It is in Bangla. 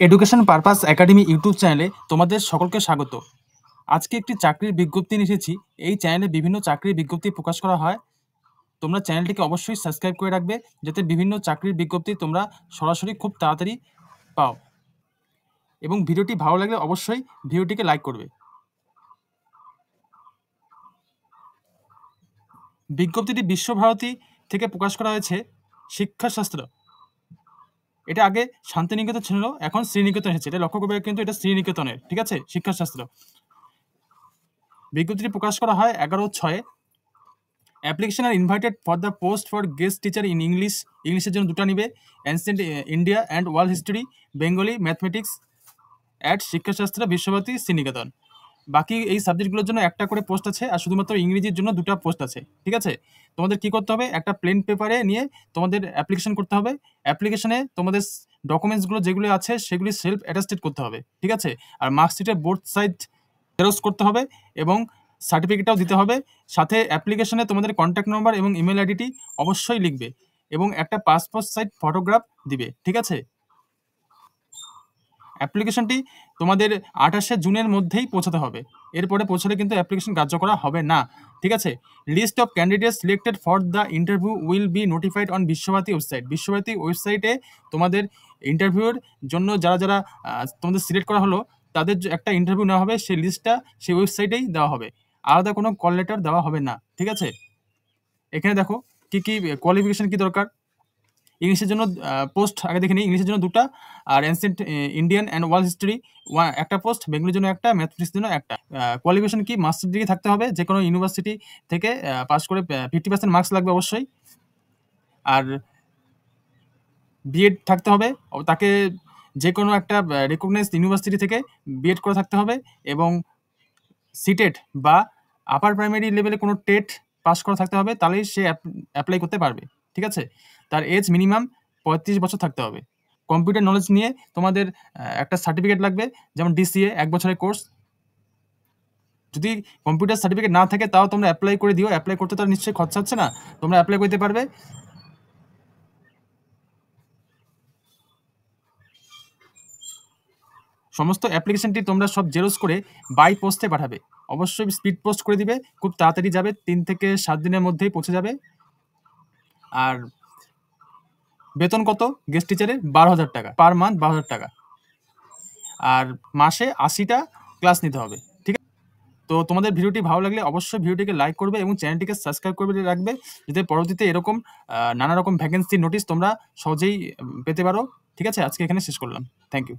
এডুকেশন পারপাস একাডেমি ইউটিউব চ্যানেলে তোমাদের সকলকে স্বাগত। আজকে একটি চাকরির বিজ্ঞপ্তি নিয়ে এসেছি। এই চ্যানেলে বিভিন্ন চাকরির বিজ্ঞপ্তি প্রকাশ করা হয়। তোমরা চ্যানেলটিকে অবশ্যই সাবস্ক্রাইব করে রাখবে, যাতে বিভিন্ন চাকরির বিজ্ঞপ্তি তোমরা সরাসরি খুব তাড়াতাড়ি পাও। এবং ভিডিওটি ভালো লাগলে অবশ্যই ভিডিওটিকে লাইক করবে। বিজ্ঞপ্তিটি বিশ্বভারতী থেকে প্রকাশ করা হয়েছে। শিক্ষাশাস্ত্র, এটা আগে শান্তিনিকেতন ছিল, এখন শ্রীনিকেতন এসেছে। এটা লক্ষ্য করবে, কিন্তু এটা শ্রীনিকেতনের, ঠিক আছে, শিক্ষাশাস্ত্র। বিজ্ঞপ্তিটি প্রকাশ করা হয় 11/6। অ্যাপ্লিকেশন আর invited for the post for guest teacher in English. ইংলিশের জন্য 2টা নিবে, ancient India and world history, Bengali, mathematics at শিক্ষাশাস্ত্র বিশ্বভারতী শ্রীনিকেতন। বাকি এই সাবজেক্টগুলোর জন্য 1টা করে পোস্ট আছে, আর শুধুমাত্র ইংরেজির জন্য 2টা পোস্ট আছে, ঠিক আছে। তোমাদের কি করতে হবে, একটা প্লেন পেপারে নিয়ে তোমাদের অ্যাপ্লিকেশন করতে হবে। অ্যাপ্লিকেশনে তোমাদের ডকুমেন্টসগুলো যেগুলো আছে সেগুলি সেলফ অ্যাটাস্টেড করতে হবে, ঠিক আছে। আর মার্কশিটের বোথ সাইড জেরক্স করতে হবে এবং সার্টিফিকেটটাও দিতে হবে। সাথে অ্যাপ্লিকেশনে তোমাদের কন্ট্যাক্ট নম্বর এবং ইমেল আইডিটি অবশ্যই লিখবে এবং একটা পাসপোর্ট সাইজ ফটোগ্রাফ দিবে, ঠিক আছে। অ্যাপ্লিকেশনটি তোমাদের 28শে জুনের মধ্যেই পৌঁছাতে হবে। এরপরে পৌঁছালে কিন্তু অ্যাপ্লিকেশন কার্যকর হবে না, ঠিক আছে। List of candidates selected for the interview will be notified on Visva Bharati website. Visva Bharati ওয়েবসাইটে তোমাদের ইন্টারভিউর জন্য যারা যারা তোমাদের সিলেক্ট করা হলো তাদের একটা ইন্টারভিউ নেওয়া হবে, সেই লিস্টটা সেই ওয়েবসাইটেই দেওয়া হবে। আলাদা কোনো কল লেটার দেওয়া হবে না, ঠিক আছে। এখানে দেখো কি কি কোয়ালিফিকেশন কি দরকার। ইংলিশের জন্য পোস্ট আগে দেখে নিই। ইংলিশের জন্য 2টা, আর ancient Indian and world history 1টা পোস্ট, বেঙ্গলির জন্য 1টা, ম্যাথমেটিক্সের জন্য 1টা। কোয়ালিফিকেশন কি, মাস্টার ডিগ্রি থাকতে হবে যে কোনো ইউনিভার্সিটি থেকে পাস করে। 50% মার্কস লাগবে অবশ্যই। আর বিএড থাকতে হবে, তাকে যে কোনো একটা রেকগনাইজড ইউনিভার্সিটি থেকে বিএড করে থাকতে হবে, এবং সিটেট বা আপার প্রাইমারি লেভেলে কোনো টেট পাস করা থাকতে হবে, তাহলেই সে অ্যাপ্লাই করতে পারবে, ঠিক আছে। তার এজ মিনিমাম 35 বছর থাকতে হবে। কম্পিউটার নলেজ নিয়ে তোমাদের একটা সার্টিফিকেট লাগবে, যেমন ডিসিএ 1 বছরের কোর্স। যদি কম্পিউটার সার্টিফিকেট না থাকে তাও তোমরা অ্যাপ্লাই করে দিও। অ্যাপ্লাই করতে তো নিশ্চয়ই খরচা হচ্ছে না, তোমরা অ্যাপ্লাই করতে পারবে। সমস্ত অ্যাপ্লিকেশনটি তোমরা সব জেরক্স করে বাই পোস্টে পাঠাবে। অবশ্যই স্পিড পোস্ট করে দিবে, খুব তাড়াতাড়ি যাবে, 3 থেকে 7 দিনের মধ্যেই পৌঁছে যাবে। আর বেতন কত গেস্ট টিচারের? 12,000 টাকা পার মান্থ, 12,000 টাকা। আর মাসে 80টা ক্লাস নিতে হবে, ঠিক আছে। তো তোমাদের ভিডিওটি ভালো লাগলে অবশ্যই ভিডিওটিকে লাইক করবে এবং চ্যানেলটিকে সাবস্ক্রাইব করে রাখবে, যাতে পরবর্তীতে এরকম নানা রকম ভ্যাকেন্সির নোটিশ তোমরা সহজেই পেতে পারো, ঠিক আছে। আজকে এখানে শেষ করলাম। Thank you.